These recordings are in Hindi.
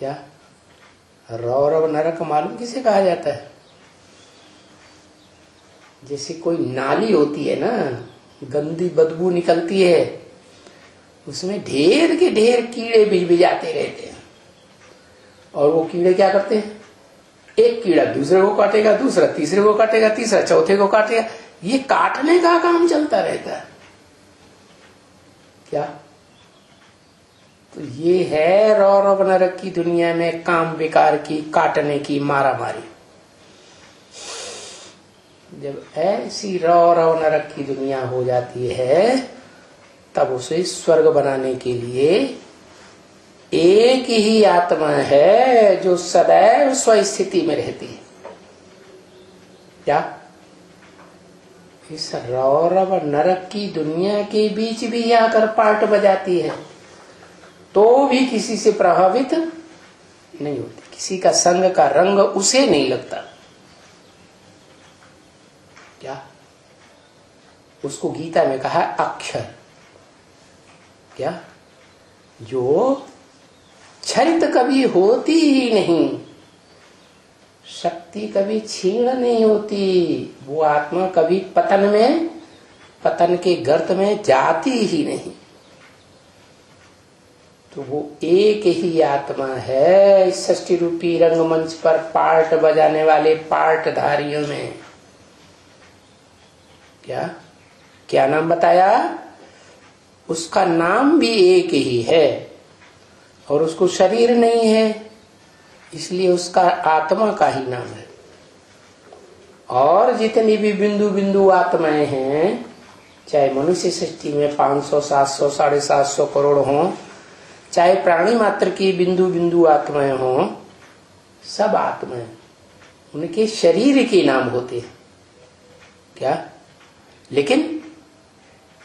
क्या रौरव नरक मालूम किसे कहा जाता है? जैसे कोई नाली होती है ना, गंदी बदबू निकलती है, उसमें ढेर के ढेर कीड़े बिजाते रहते हैं। और वो कीड़े क्या करते हैं? एक कीड़ा दूसरे को काटेगा, दूसरा तीसरे को काटेगा, तीसरा चौथे को काटेगा। ये काटने का काम चलता रहता है। क्या? तो ये है रौरव नरक की दुनिया में काम विकार की, काटने की, मारा मारी। जब ऐसी रौरव नरक की दुनिया हो जाती है, तब उसे स्वर्ग बनाने के लिए एक ही आत्मा है जो सदैव स्वस्थिति में रहती है। क्या? इस रौरव नरक की दुनिया के बीच भी आकर पार्ट बजाती है, तो भी किसी से प्रभावित नहीं होती, किसी का संग का रंग उसे नहीं लगता। क्या? उसको गीता में कहा अक्षर। क्या? जो क्षरित कभी होती ही नहीं, शक्ति कभी छीण नहीं होती, वो आत्मा कभी पतन के गर्त में जाती ही नहीं। तो वो एक ही आत्मा है इस सृष्टि रूपी रंगमंच पर पार्ट बजाने वाले पार्टधारियों में। क्या नाम बताया? उसका नाम भी एक ही है और उसको शरीर नहीं है, इसलिए उसका आत्मा का ही नाम है। और जितनी भी बिंदु बिंदु आत्माएं हैं, चाहे मनुष्य सृष्टि में 500, 700, 750 करोड़ हों, चाहे प्राणी मात्र की बिंदु बिंदु आत्माएं हों, सब आत्माएं उनके शरीर के नाम होते हैं। क्या? लेकिन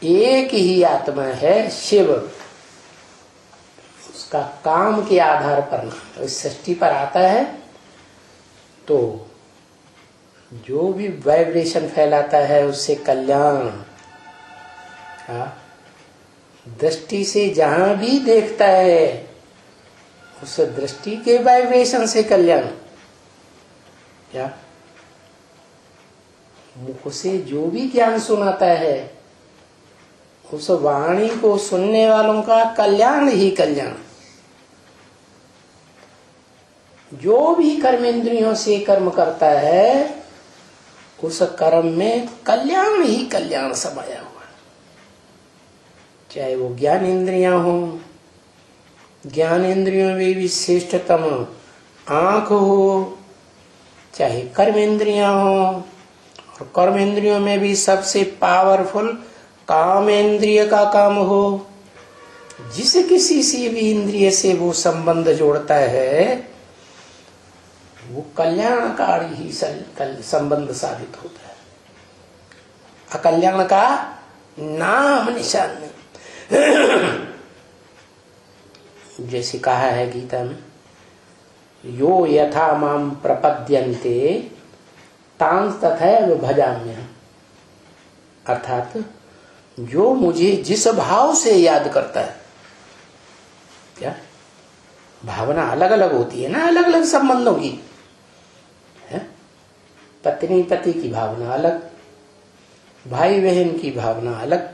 एक ही आत्मा है शिव, उसका काम के आधार पर नाम इस सृष्टि पर आता है। तो जो भी वाइब्रेशन फैलाता है उससे कल्याण, दृष्टि से जहां भी देखता है उस दृष्टि के वाइब्रेशन से कल्याण। क्या? मुख से जो भी ज्ञान सुनाता है उस वाणी को सुनने वालों का कल्याण ही कल्याण। जो भी कर्मेंद्रियों से कर्म करता है उस कर्म में कल्याण ही कल्याण समाया हुआ, चाहे वो ज्ञान इंद्रियां हो, ज्ञान इंद्रियों में भी श्रेष्ठतम आंख हो, चाहे कर्मेंद्रियां हो, और कर्मेंद्रियों में भी सबसे पावरफुल कामेंद्रिय का काम हो। जिस किसी से भी इंद्रिय से वो संबंध जोड़ता है वो कल्याणकारी ही संबंध साबित होता है, अकल्याण का नाम निशान नहीं। जैसे कहा है गीता में, यो यथा माम प्रपद्यन्ते तांस तथैव भजाम्यहम्, अर्थात जो मुझे जिस भाव से याद करता है। क्या? भावना अलग अलग होती है ना, अलग अलग संबंधों की है। पत्नी पति की भावना अलग, भाई बहन की भावना अलग,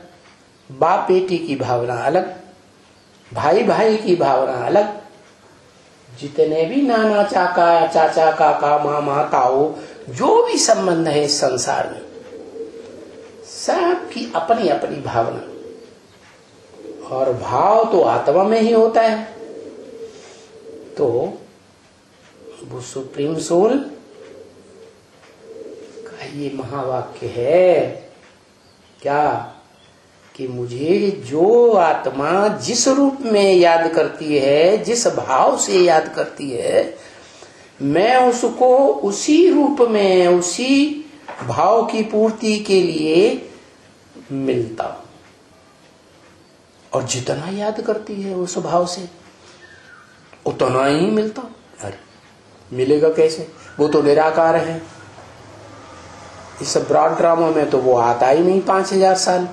बाप बेटी की भावना अलग, भाई भाई की भावना अलग, जितने भी नाना चाका चाचा काका मामा ताऊ जो भी संबंध है इस संसार में, सबकी अपनी अपनी भावना, और भाव तो आत्मा में ही होता है। तो वो सुप्रीम सोल का ये महावाक्य है क्या, कि मुझे जो आत्मा जिस रूप में याद करती है, जिस भाव से याद करती है, मैं उसको उसी रूप में उसी भाव की पूर्ति के लिए मिलता हूं। और जितना याद करती है उस भाव से उतना ही मिलता हूं। अरे मिलेगा कैसे, वो तो निराकार है। इस ब्रॉड ड्रामा में तो वो आता ही नहीं 5000 साल।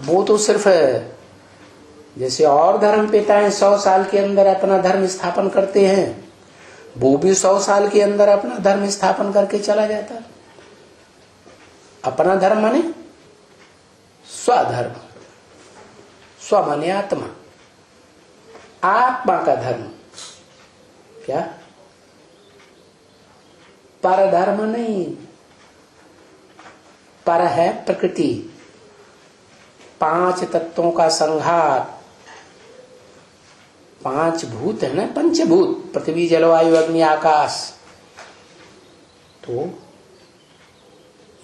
वो तो सिर्फ जैसे और धर्म पिताएं 100 साल के अंदर अपना धर्म स्थापन करते हैं, वो भी 100 साल के अंदर अपना धर्म स्थापन करके चला जाता। अपना धर्म माने स्वधर्म, स्व माने आत्मा, आत्मा का धर्म। क्या? पर धर्म नहीं, पर है प्रकृति, 5 तत्वों का संघात, 5 भूत है ना, पंचभूत, पृथ्वी जल वायु अग्नि आकाश। तो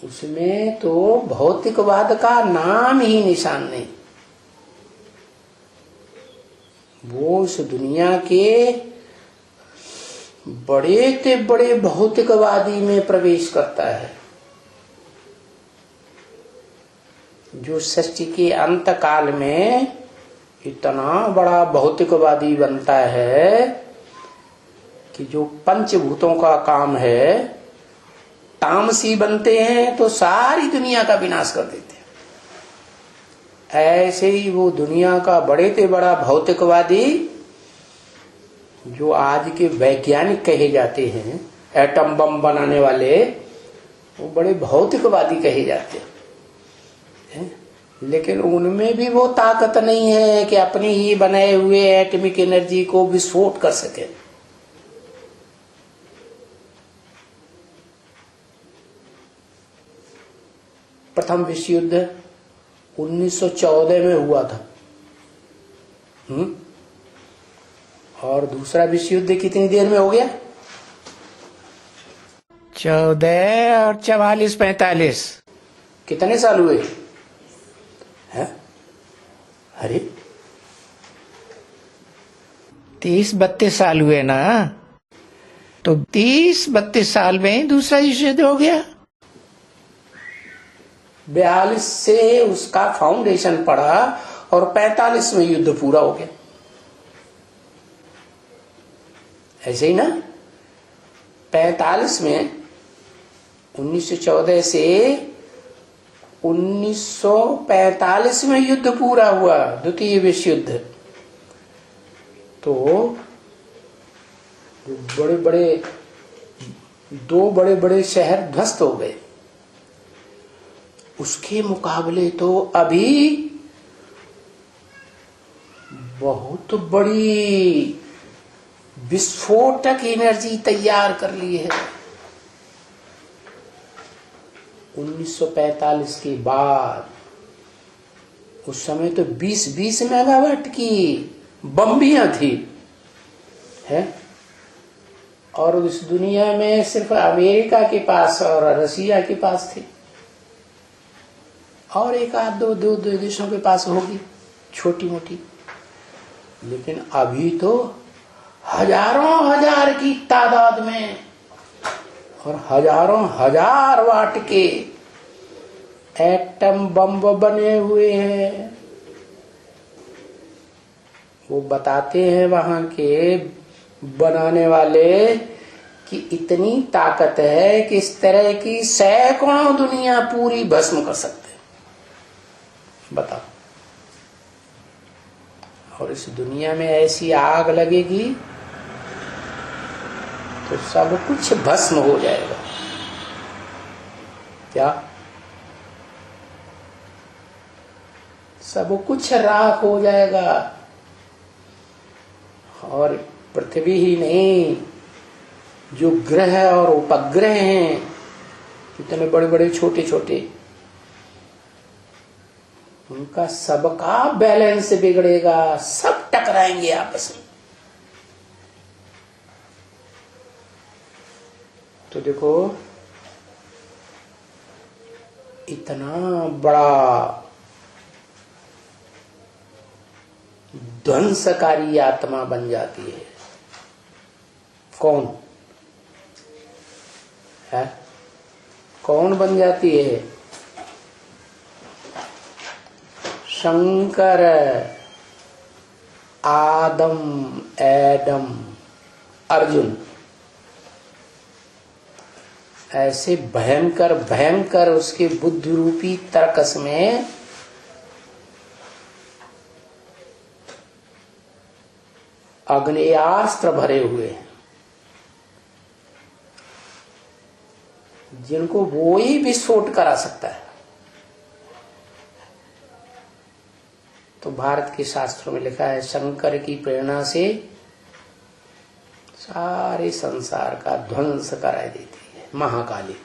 उसमें तो भौतिकवाद का नाम ही निशान नहीं। वो उस दुनिया के बड़े से बड़े भौतिकवादी में प्रवेश करता है, जो सृष्टि के अंत काल में इतना बड़ा भौतिकवादी बनता है कि जो पंचभूतों का काम है, तामसी बनते हैं तो सारी दुनिया का विनाश कर देते हैं। ऐसे ही वो दुनिया का बड़े से बड़ा भौतिकवादी, जो आज के वैज्ञानिक कहे जाते हैं, एटम बम बनाने वाले, वो बड़े भौतिकवादी कहे जाते हैं। लेकिन उनमें भी वो ताकत नहीं है कि अपनी ही बनाए हुए एटॉमिक एनर्जी को विस्फोट कर सके। प्रथम विश्व युद्ध 1914 में हुआ था। और दूसरा विश्व युद्ध कितनी देर में हो गया? 14 और 44, 45, कितने साल हुए हैं? अरे 30-32 साल हुए ना। तो 30-32 साल में दूसरा विश्व युद्ध हो गया। 42 से उसका फाउंडेशन पड़ा और 45 में युद्ध पूरा हो गया। ऐसे ही ना, 45 में 1914 से 1945 में युद्ध पूरा हुआ, द्वितीय विश्व युद्ध। तो दो बड़े बड़े शहर ध्वस्त हो गए। उसके मुकाबले तो अभी बहुत बड़ी विस्फोटक एनर्जी तैयार कर ली है। 1945 के बाद उस समय तो 20-20 मेगावाट की बम्बियां थी, है? और इस दुनिया में सिर्फ अमेरिका के पास और रसिया के पास थी, और एक आध दो देशों के पास होगी छोटी मोटी। लेकिन अभी तो हजारों हजार की तादाद में और हजारों हजार वाट के एटम बम बने हुए हैं। वो बताते हैं वहां के बनाने वाले कि इतनी ताकत है कि इस तरह की सैकड़ों दुनिया पूरी भस्म कर सकते हैं। बताओ। और इस दुनिया में ऐसी आग लगेगी तो सब कुछ भस्म हो जाएगा। क्या? सब कुछ राख हो जाएगा। और पृथ्वी ही नहीं, जो ग्रह और उपग्रह हैं, कितने बड़े बड़े छोटे छोटे, उनका सबका बैलेंस बिगड़ेगा, सब टकराएंगे आपस में। तो देखो, इतना बड़ा ध्वंसकारी आत्मा बन जाती है। कौन है? कौन बन जाती है? शंकर, आदम, एडम, अर्जुन। ऐसे भयंकर भयंकर उसके बुद्धि रूपी तर्कस में आग्नेयास्त्र भरे हुए हैं, जिनको वो ही विस्फोट करा सकता है। तो भारत के शास्त्रों में लिखा है, शंकर की प्रेरणा से सारे संसार का ध्वंस कराई देती है महाकाली।